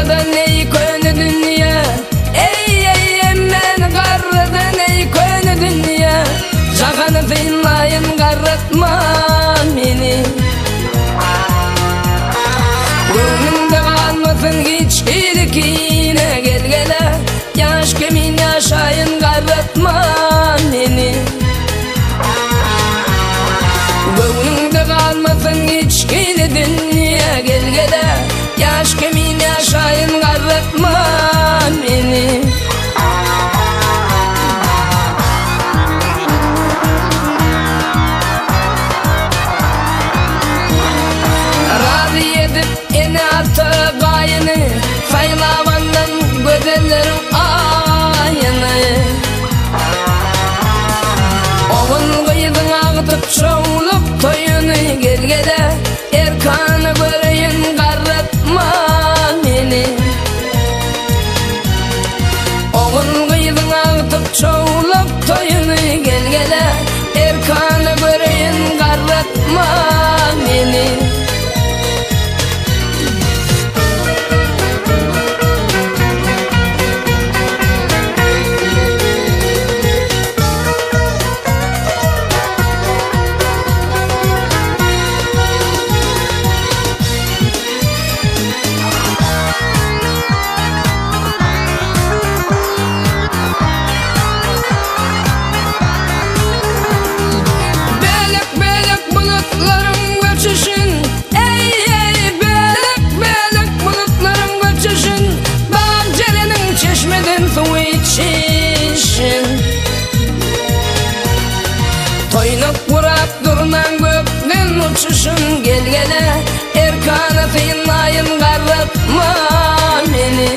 doymadan ey könü dünya. Ey men garradan ey könü dünya. Jakanı tıyınlayın garratma meni. Gönlümde kalmasın hiç kirkine gel gele. Yaş kemin yaşayın garratma meni. Gönlümde kalmasın hiç kirkine dünya gel gele. Yaş kemin yaşayın garratma meni. Razı edip eni attı gayını, saylavandan gözellerin ayını. Oğul kıyızın ağıtıp çoğulup toyunu gel gele. Erkanı göreyim garratma meni. Oğul kıyızın ağıtıp çoğulup toyunu gel gele. Erkanı göreyim garratma meni. Toynak vurak durunan gökten uçuşun gel gele. Erkanı tıyınlayın garratma meni.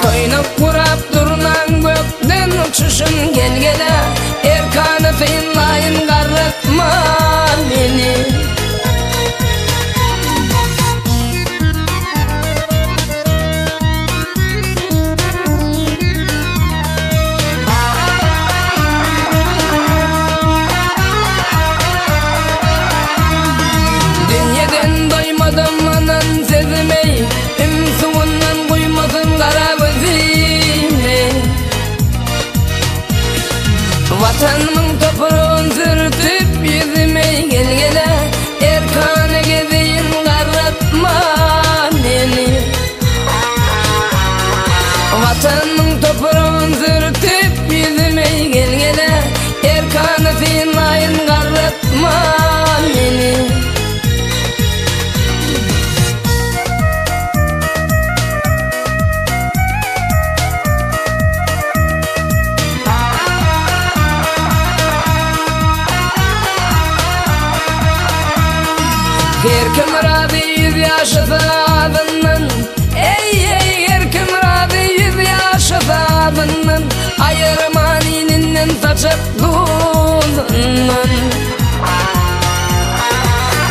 Toynak vurak durunan gökten uçuşun gel gele. Erkanı tıyınlayın garratma meni. Vatanımın toprağın sürtüp yüzüme gel gele. Erkanı gezeyim garratma beni. Vatanımın toprağın sürtüp yüzüme gel gele. Erkanı tıyınlayın garratma beni. Herkim razı yüz yaşasa adından. Ey herkim razı yüz yaşasa adından. Ayırman ininden saçıp dudundan.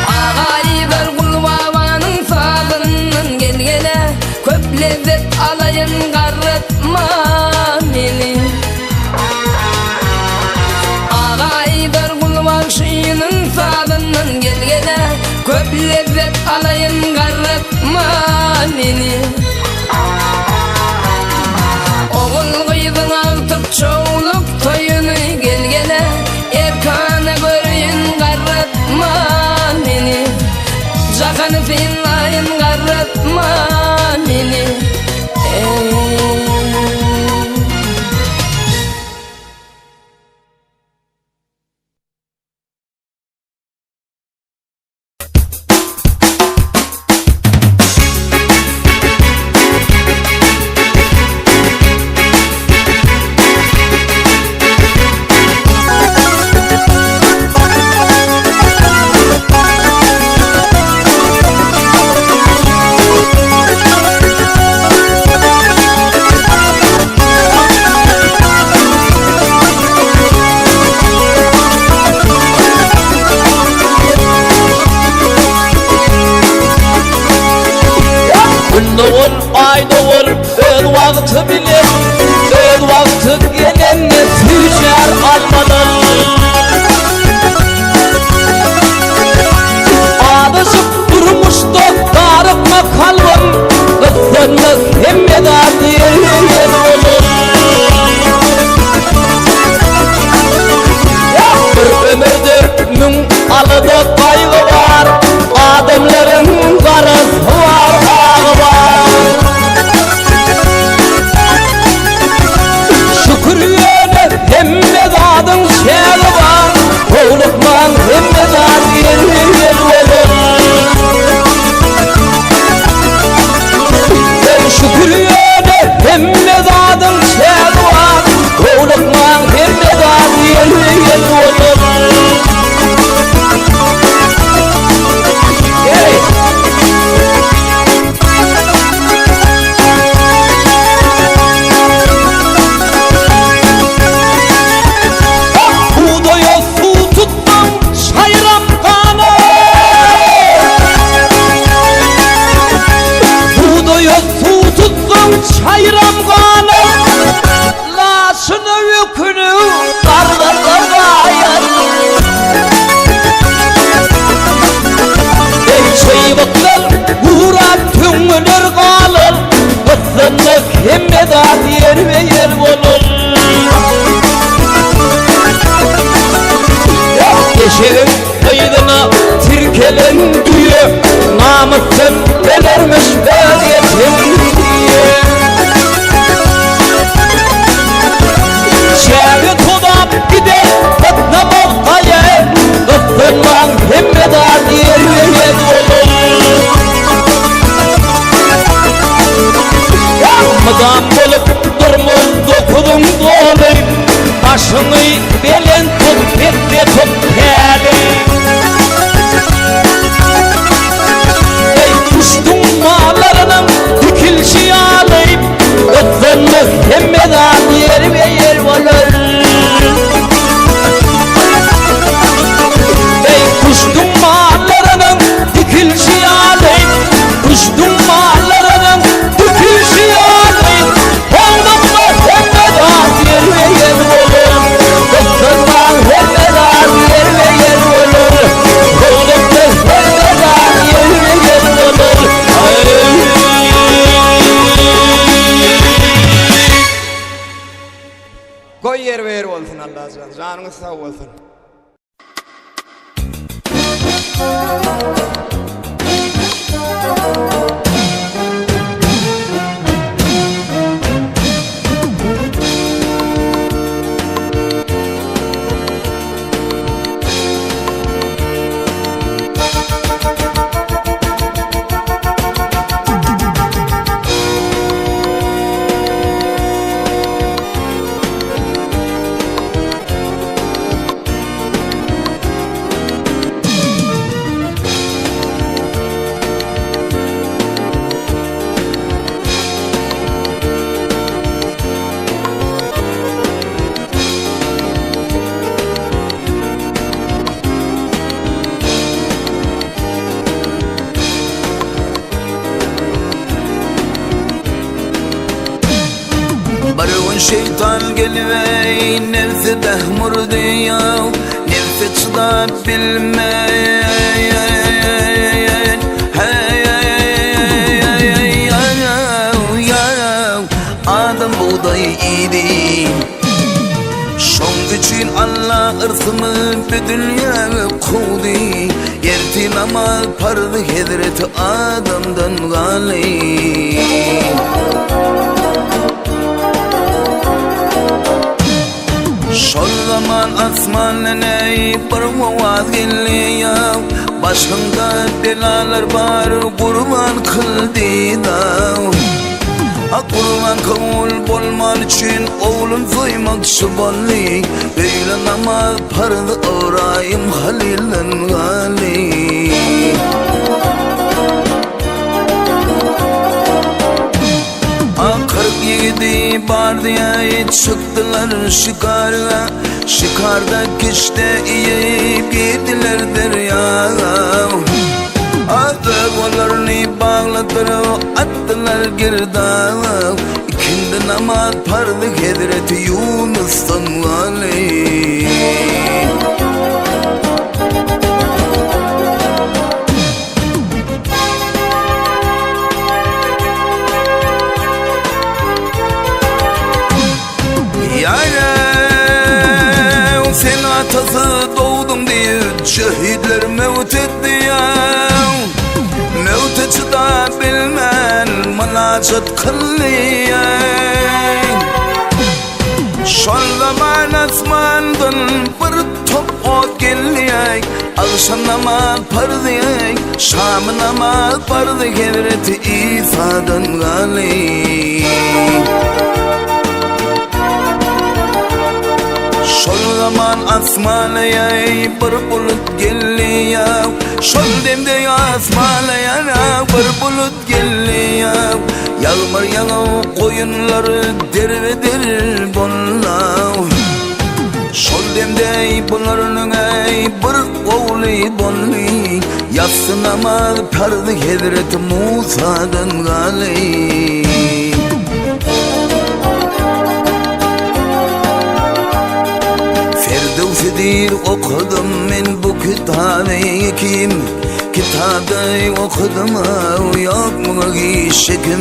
Ağaydar kulvavanın sağlığından gel gele. Köp lezzet alayın garratma beni. Ağaydar kulvan şıyının sağlığından gel gele. Köp lezzet alayın garratma beni. Oğul kıyızın ağıtıp çoğulup toyunu gel gele. Erkanı göreyim garratma beni. Jakanı tıyınlayın garratma beni. Şehrin kıydına tirkelen düğü namusun velermiş veliyetim diye. Şehri tudap gider fıtna bolkaya kıttırman hemmedat yer yer olur. Yarmadan bulup durmuz dokudum dolayım başını belen tut bitti tut peli. Ey kuştum mağlarının dikilşi alayım kıttırlık hemmedat yer ve yer olur. Ey kuştum mağlarının dikilşi alayım kuştum mağlarının dikilşi alayım oğlumla hemmedat yer ve yer olur. Kıttırman hemmedat yer ve yer olur. Oğlumla hemmedat yer ve yer olur. Koy yer ve yer olsun Allah azze. Canınız sağ olsun. Barın şeytan gelivey nefsi dehmur diyav nefsi çıdap bilmeyen adam buğday idi şong için Allah ırsımı bir dünya kudu yerti namaz pardı hedreti adamdan gali. Şol zaman asmanına bir vaz geliyor başında belalar var kurban kıldı da kurban kabul bolman için oğlum soymakçı bolli böyle namaz pardı orayım halilden gali. Kırk yedi bar diye çıktılar şikarga şikarda kişte yiyip gittiler derya. Adıglarını bağladılar attılar girdağ ikindi namaz pardı hedreti Yunus'tan gali. Sen atası doğdun diye şehitler mevt etti ya. Mevt çıda bilmen münacat kılıyor. Şol zaman asmandan bir top ot geliyor. Akşam namaz pardı şam namaz pardı hedreti İsa'dan gali. Şol zaman asmanaya bir bulut geliyor. Şol demde asmanaya bir bulut geliyor. Yağmur yağıp koyunları dervedir bonlav. Şol demde bunların bir oğlu bonli. Yatsı namaz pardı hedreti Musa'dan gali. Firdevsidir okudum men bu kitabı kim kitabı okudum yok mu şekim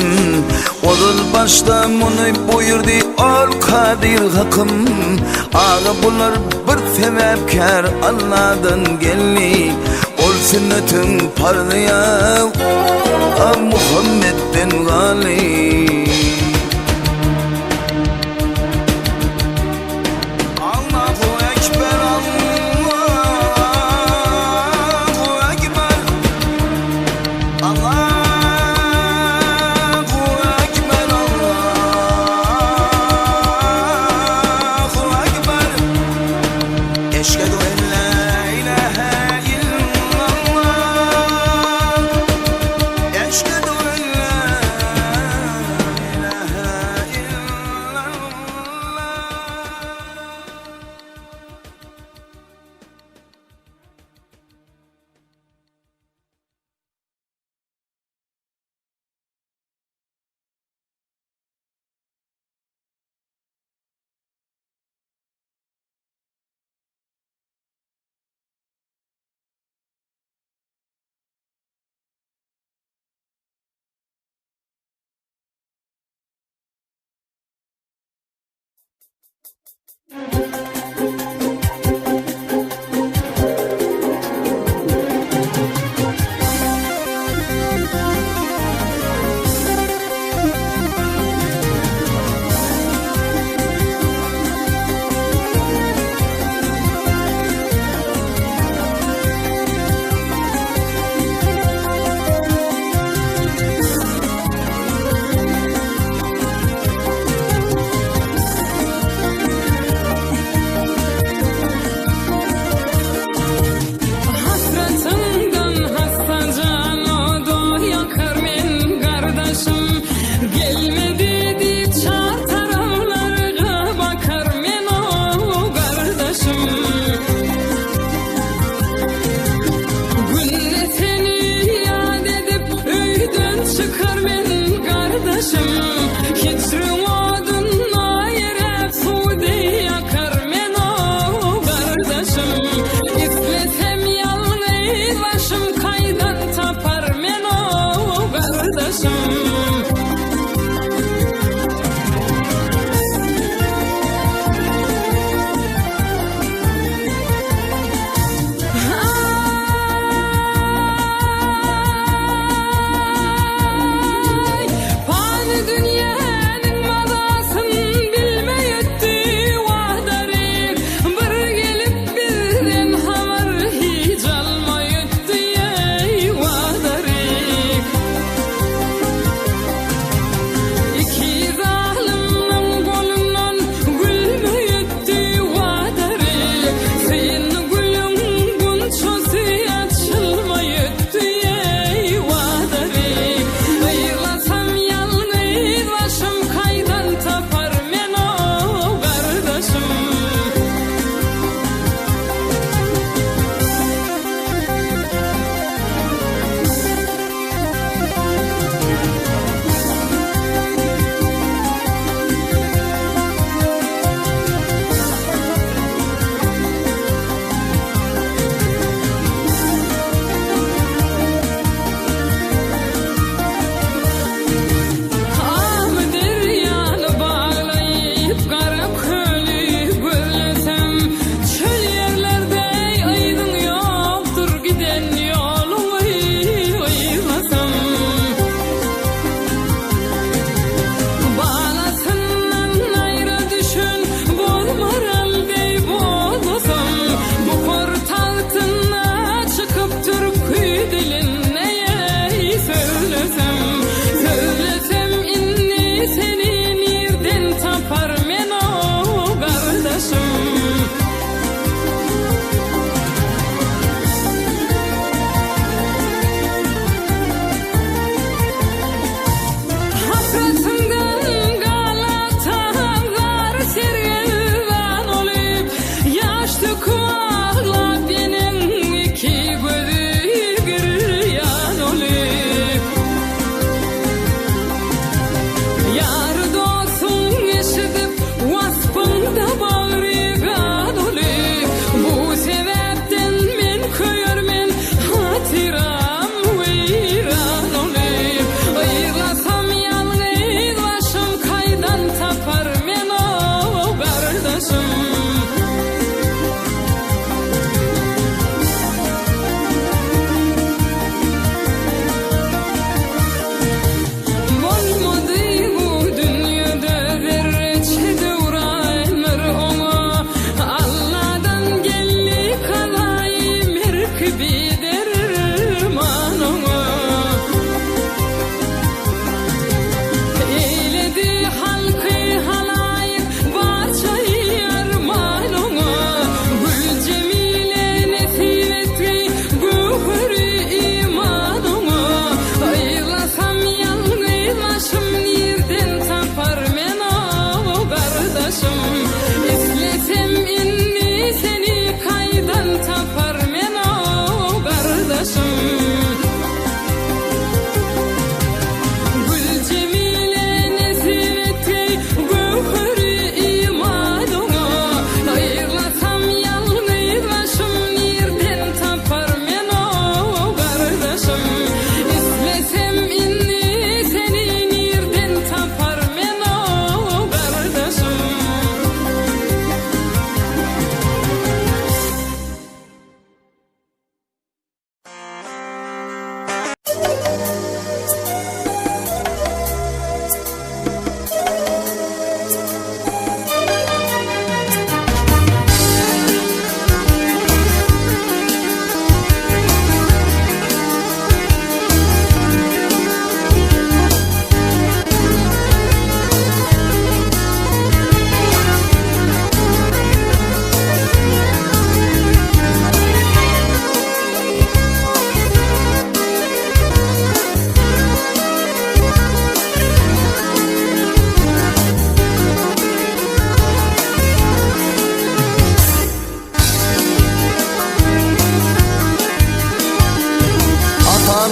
Odul başta bunu buyurdu ol kadir hakkım. Ağa bular bir sebepkar Allah'dan gelli. Ol sünnetin parlayav Muhammed'den gali. Allahu Ekber, Allahu Ekber, Allahu Ekber, Allahu Ekber. Eşhedü en la ilahe illallah. Eşhedü en la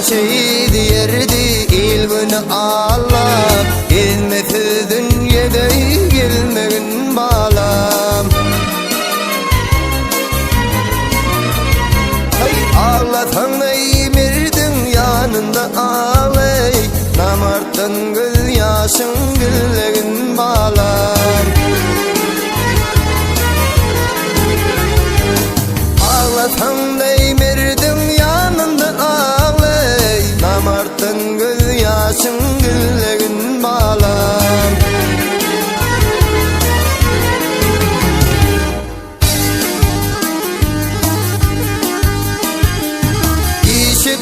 şehit yerdi ilgini Allah gelmesi dünyada gelmegin balam Ağlatan eymirdin yanında ağlay Namarttan göz yaşın güllegin bağlar Ağlatan eymirdin yanında ağlay Namarttan göz yaşın güllegin bağlar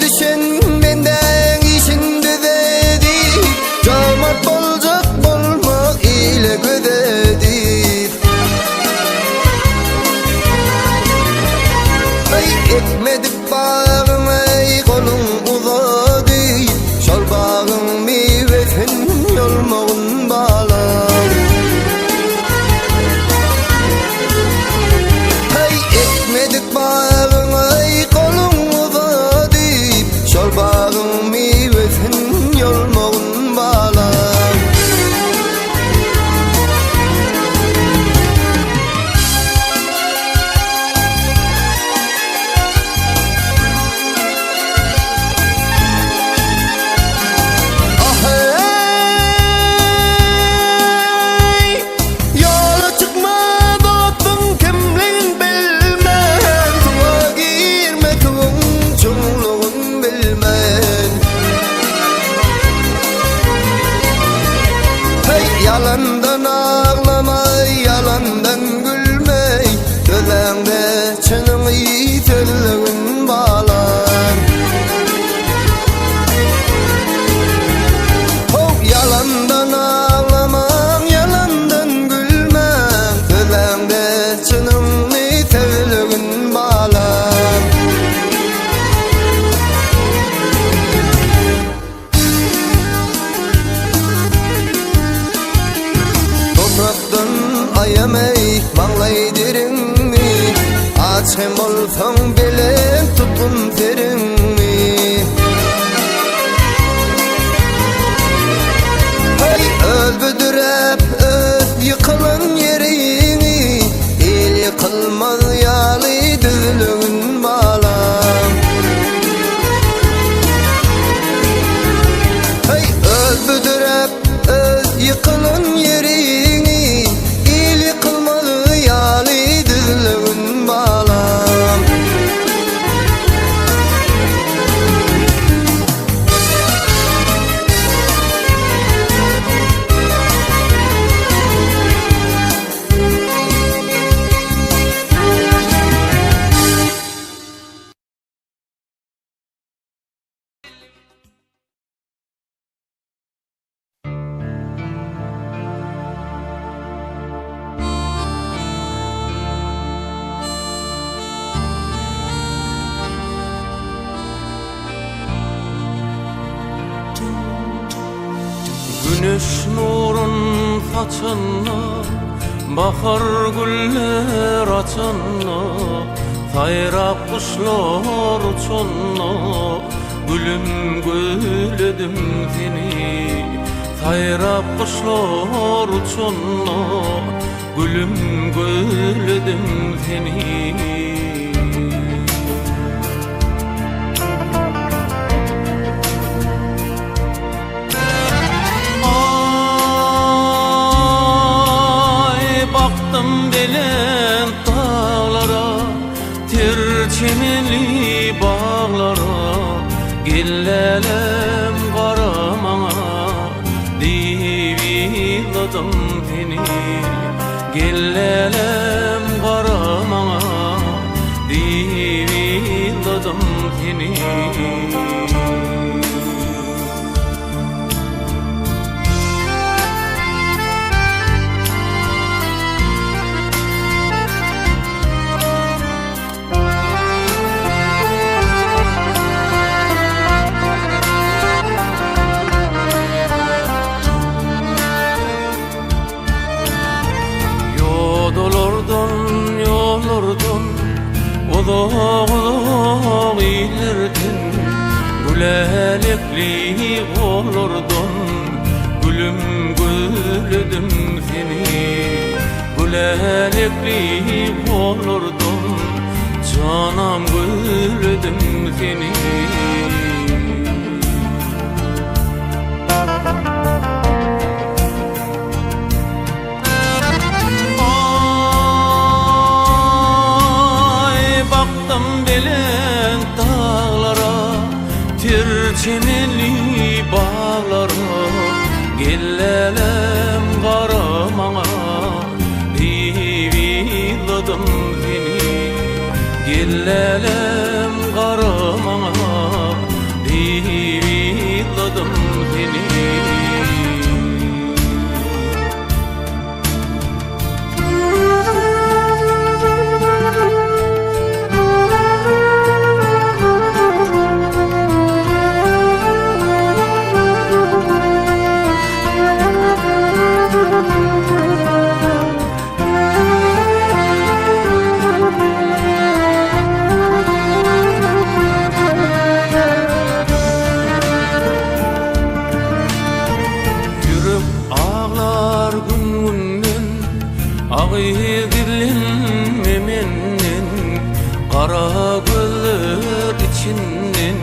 Düşen benden işinde dedi Cömert olacak olmak ile gödedir Ay ekmedik bağım ay kolun uzadı Şol bağın meyvesin yolmağın bağlar Ay ekmedik bağım ay kolun uzadı Şol bağın meyvesin yolmağın bağlar Ah ey yola çıkma dostum kimliğin bilmem Tuğa girme tuğun çumluğun bilmem Hey yalandan ağlama yalandan gülme Gölende çınımı yitirliğin bağlar Yalandan ağlama yalandan gülme Gölende çınımı yitirliğin bağlar Topraktan ayamay bağlaydirinmi Aç hem olsan bile tutun terinmi Hey öldürüp öz yıkılan yerini El yıkılmaz yalı düzlüğün bağlam Hey öldürüp öz yıkılan yerini El yıkılmaz yalı düzlüğün bağlam Güneş nurun saçına Bahar güller açana Sayrap kuşlar uçana Gülüm gülledim seni Sayrap kuşlar uçana Gülüm gülledim seni Baktım belen dağlara Terçemeli bağlara Gillelem karamana Diviladım seni Gillelem karamana Diviladım seni Uzak uzak ilerden Gülelikli olurdun, gülüm güldüm seni. Gülelikli olurdun, canım güldüm seni. Belen dağlara, tirçinli bağlara, gellelem qaramana, diviladım seni. Gellelem qaramana, diviladım seni. Ağıydilin memenden, qara gözler içinden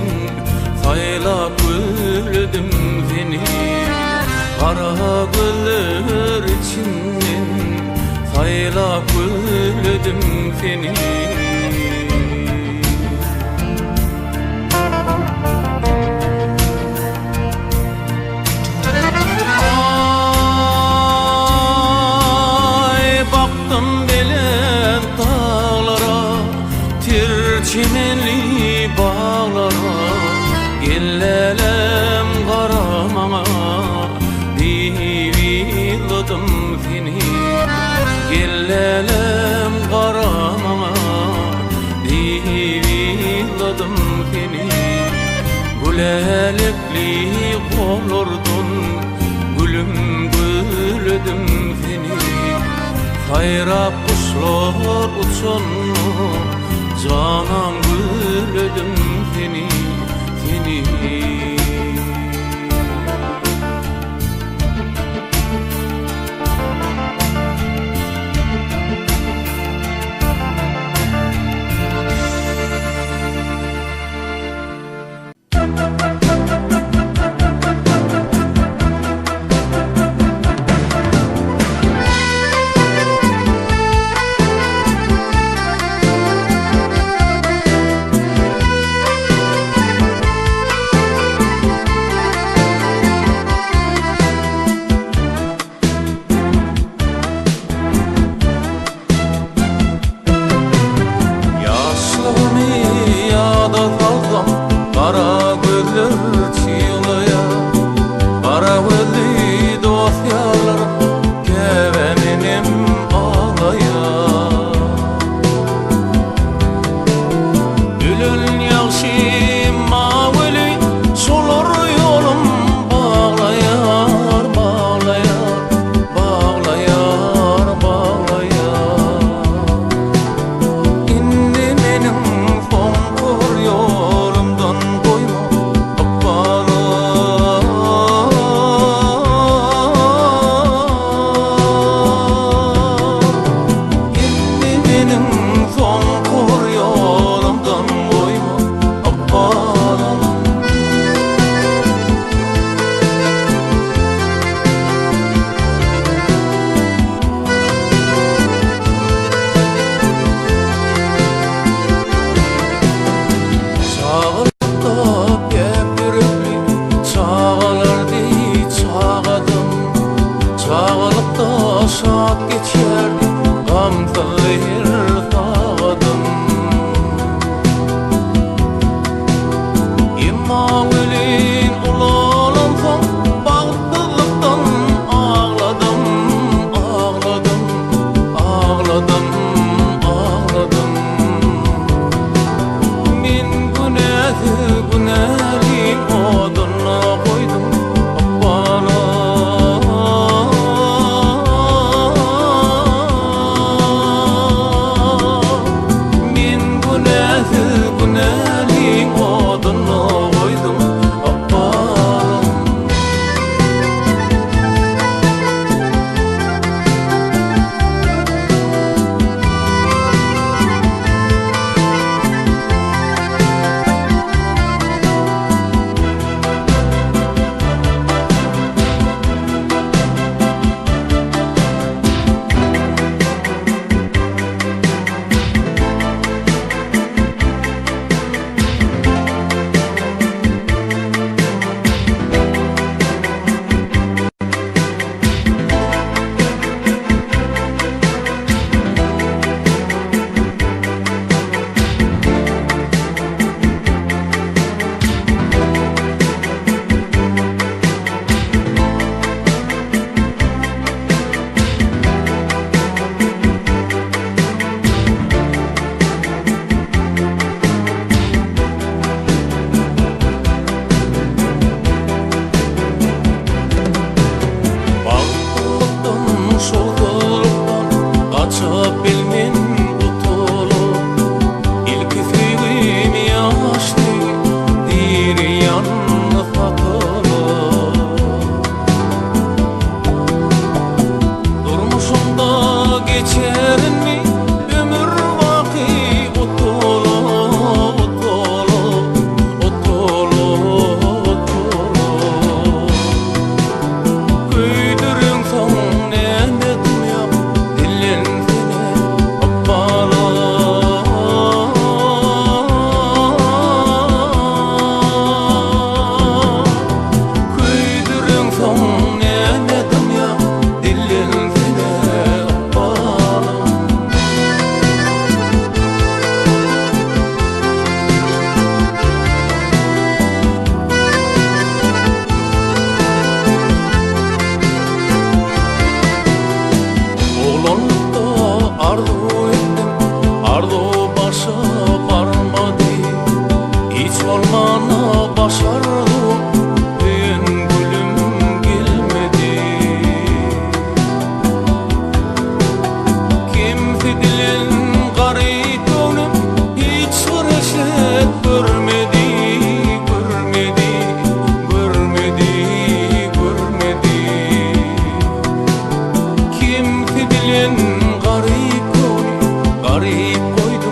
saylap güldüm seni. Qara gözler içinden saylap güldüm seni. Çimenli bağlara, gellelem qaramana, diviladım seni. Gellelem qaramana, diviladım seni. Gülelikli olurdun, gülüm güldüm seni. Sayrap kuşlar uçanma, canım güldüm seni, seni. ardu başa barmadı. Hiç olmana başardı, düğün gülüm gelmedi. Kimdi dilin garip gönlüm, hiç fırışık görmedi, görmedi, görmedi, görmedi. Kimdi dilin garip gönlüm, garip koydu